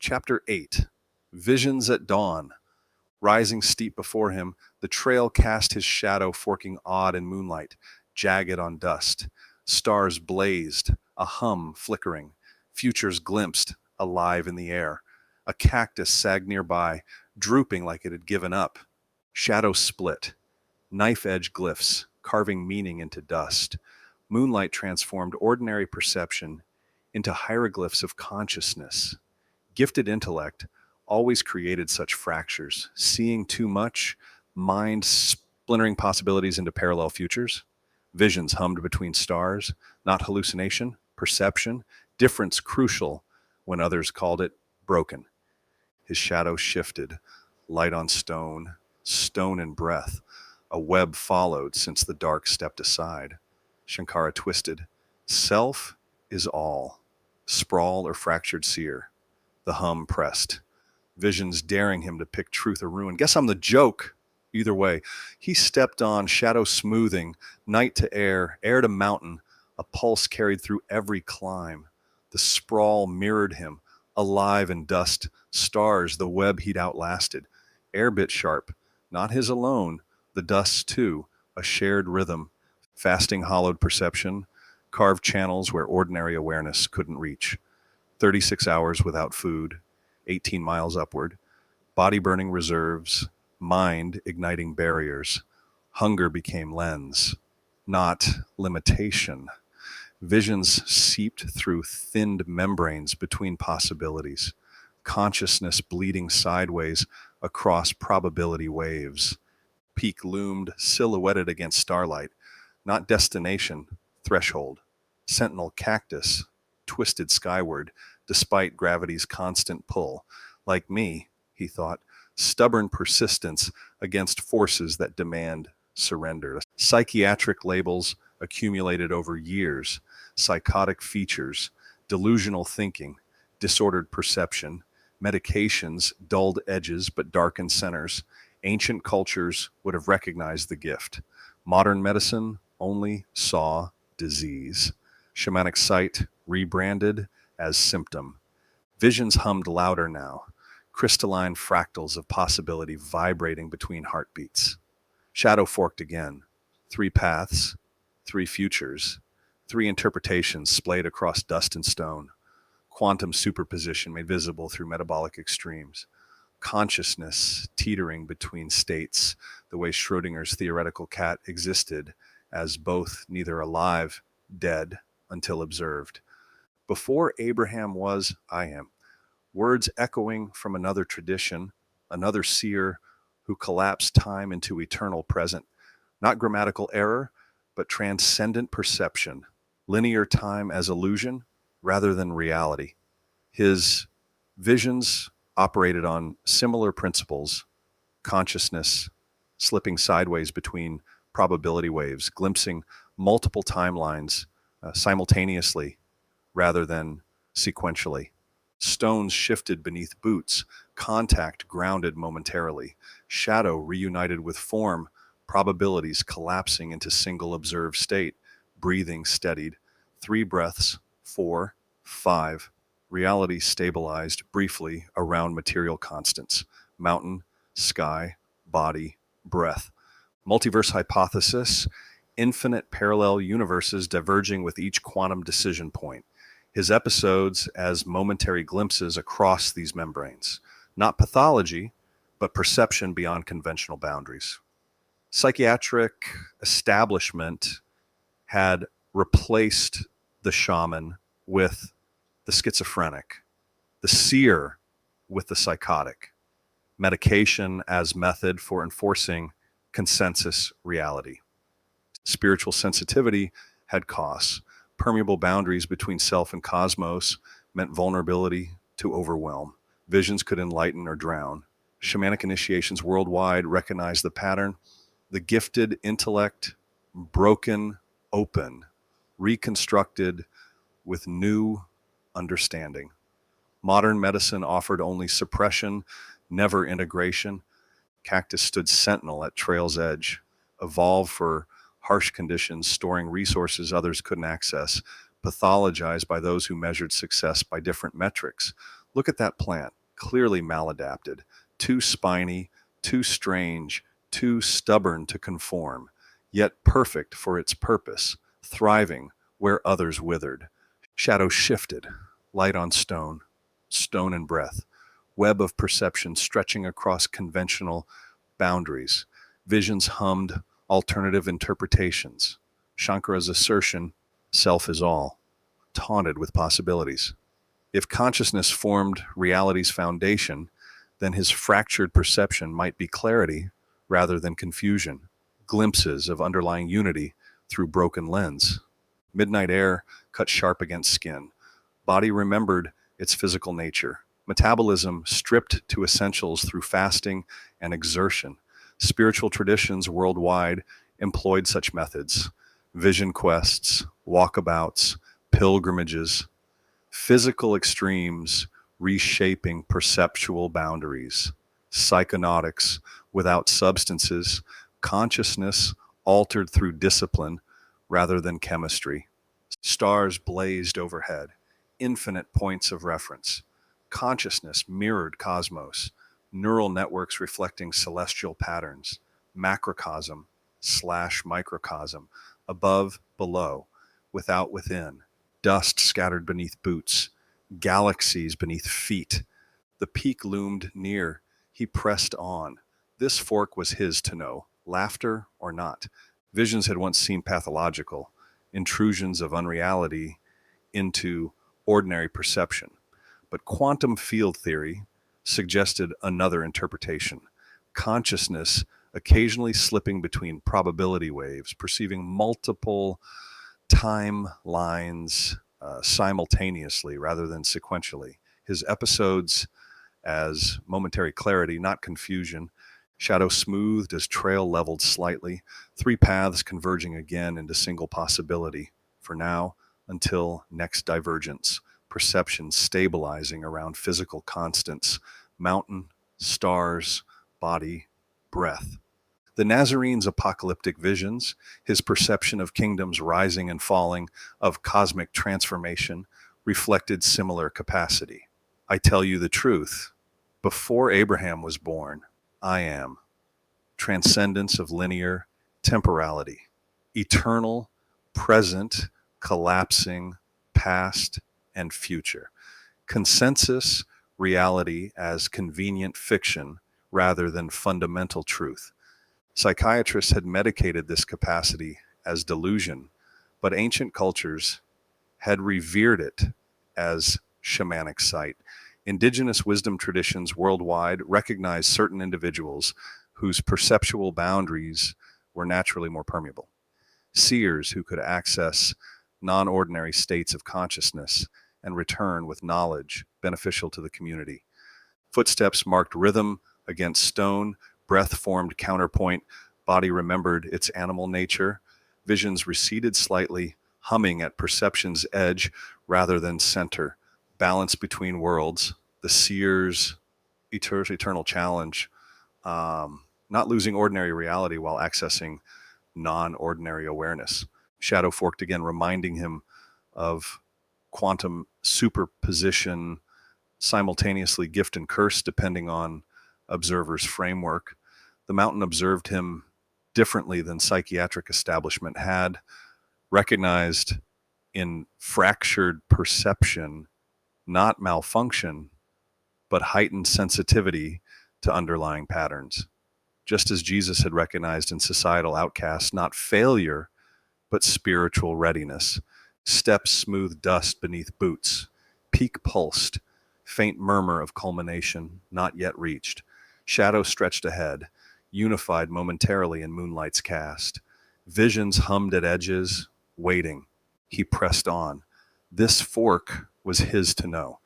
Chapter 8. Visions at Dawn. Rising steep before him, the trail cast his shadow forking odd in moonlight, jagged on dust. Stars blazed, a hum flickering. Futures glimpsed, alive in the air. A cactus sagged nearby, drooping like it had given up. Shadow split. Knife-edge glyphs, carving meaning into dust. Moonlight transformed ordinary perception into hieroglyphs of consciousness. Gifted intellect always created such fractures, seeing too much, mind splintering possibilities into parallel futures. Visions hummed between stars, not hallucination, perception, difference crucial when others called it broken. His shadow shifted, light on stone, stone in breath. A web followed since the dark stepped aside. Shankara twisted. Self is all, sprawl or fractured seer. The hum pressed. Visions daring him to pick truth or ruin. Guess I'm the joke. Either way, he stepped on, shadow smoothing, night to air, air to mountain. A pulse carried through every climb. The sprawl mirrored him, alive in dust, stars, the web he'd outlasted. Air bit sharp, not his alone, the dust's too, a shared rhythm. Fasting hollowed perception, carved channels where ordinary awareness couldn't reach. 36 hours without food, 18 miles upward, body burning reserves, mind igniting barriers. Hunger became lens, not limitation. Visions seeped through thinned membranes between possibilities. Consciousness bleeding sideways across probability waves. Peak loomed, silhouetted against starlight, not destination, threshold. Sentinel cactus twisted skyward, despite gravity's constant pull. Like me, he thought, stubborn persistence against forces that demand surrender. Psychiatric labels accumulated over years, psychotic features, delusional thinking, disordered perception, medications dulled edges but darkened centers. Ancient cultures would have recognized the gift. Modern medicine only saw disease. Shamanic sight rebranded as symptom. Visions hummed louder now, crystalline fractals of possibility vibrating between heartbeats. Shadow forked again. 3 paths, 3 futures, 3 interpretations splayed across dust and stone. Quantum superposition made visible through metabolic extremes. Consciousness teetering between states, the way Schrodinger's theoretical cat existed as both neither alive, dead, until observed. Before Abraham was, I am. Words echoing from another tradition, another seer who collapsed time into eternal present. Not grammatical error, but transcendent perception. Linear time as illusion rather than reality. His visions operated on similar principles, consciousness slipping sideways between probability waves, glimpsing multiple timelines simultaneously rather than sequentially. Stones shifted beneath boots, contact grounded momentarily, shadow reunited with form, probabilities collapsing into single observed state, breathing steadied, 3 breaths, 4, 5, reality stabilized briefly around material constants, mountain, sky, body, breath. Multiverse hypothesis, infinite parallel universes diverging with each quantum decision point. His episodes as momentary glimpses across these membranes. Not pathology, but perception beyond conventional boundaries. Psychiatric establishment had replaced the shaman with the schizophrenic, the seer with the psychotic, medication as method for enforcing consensus reality. Spiritual sensitivity had costs. Permeable boundaries between self and cosmos meant vulnerability to overwhelm. Visions could enlighten or drown. Shamanic initiations worldwide recognized the pattern. The gifted intellect, broken open, reconstructed with new understanding. Modern medicine offered only suppression, never integration. Cactus stood sentinel at trail's edge, evolved for harsh conditions, storing resources others couldn't access, pathologized by those who measured success by different metrics. Look at that plant, clearly maladapted, too spiny, too strange, too stubborn to conform, yet perfect for its purpose, thriving where others withered. Shadow shifted, light on stone, stone and breath, web of perception stretching across conventional boundaries. Visions hummed alternative interpretations. Shankara's assertion, self is all, taunted with possibilities. If consciousness formed reality's foundation, then his fractured perception might be clarity rather than confusion, glimpses of underlying unity through broken lens. Midnight air cut sharp against skin. Body remembered its physical nature. Metabolism stripped to essentials through fasting and exertion. Spiritual traditions worldwide employed such methods. Vision quests, walkabouts, pilgrimages, physical extremes reshaping perceptual boundaries. Psychonautics without substances, consciousness altered through discipline rather than chemistry. Stars blazed overhead, infinite points of reference. Consciousness mirrored cosmos, neural networks reflecting celestial patterns, macrocosm slash microcosm, above, below, without, within, dust scattered beneath boots, galaxies beneath feet. The peak loomed near. He pressed on. This fork was his to know, laughter or not. Visions had once seemed pathological, intrusions of unreality into ordinary perception. But quantum field theory suggested another interpretation. Consciousness occasionally slipping between probability waves, perceiving multiple timelines simultaneously rather than sequentially. His episodes as momentary clarity, not confusion. Shadow smoothed as trail leveled slightly, three paths converging again into single possibility. For now, until next divergence, perception stabilizing around physical constants, mountain, stars, body, breath. The Nazarene's apocalyptic visions, his perception of kingdoms rising and falling, of cosmic transformation, reflected similar capacity. I tell you the truth. Before Abraham was born, I am. Transcendence of linear temporality. Eternal, present, collapsing, past, and future. Consensus reality as convenient fiction rather than fundamental truth. Psychiatrists had medicated this capacity as delusion, but ancient cultures had revered it as shamanic sight. Indigenous wisdom traditions worldwide recognized certain individuals whose perceptual boundaries were naturally more permeable. Seers who could access non-ordinary states of consciousness and return with knowledge beneficial to the community. Footsteps marked rhythm against stone, breath formed counterpoint, body remembered its animal nature, visions receded slightly, humming at perception's edge rather than center, balance between worlds, the seer's eternal challenge, not losing ordinary reality while accessing non-ordinary awareness. Shadow forked again, reminding him of quantum superposition, simultaneously gift and curse depending on observer's framework. The mountain observed him differently than psychiatric establishment had, recognized in fractured perception, not malfunction, but heightened sensitivity to underlying patterns. Just as Jesus had recognized in societal outcasts not failure, but spiritual readiness. Steps smooth dust beneath boots, peak pulsed, faint murmur of culmination not yet reached. Shadow stretched ahead, unified momentarily in moonlight's cast. Visions hummed at edges, waiting. He pressed on. This fork was his to know.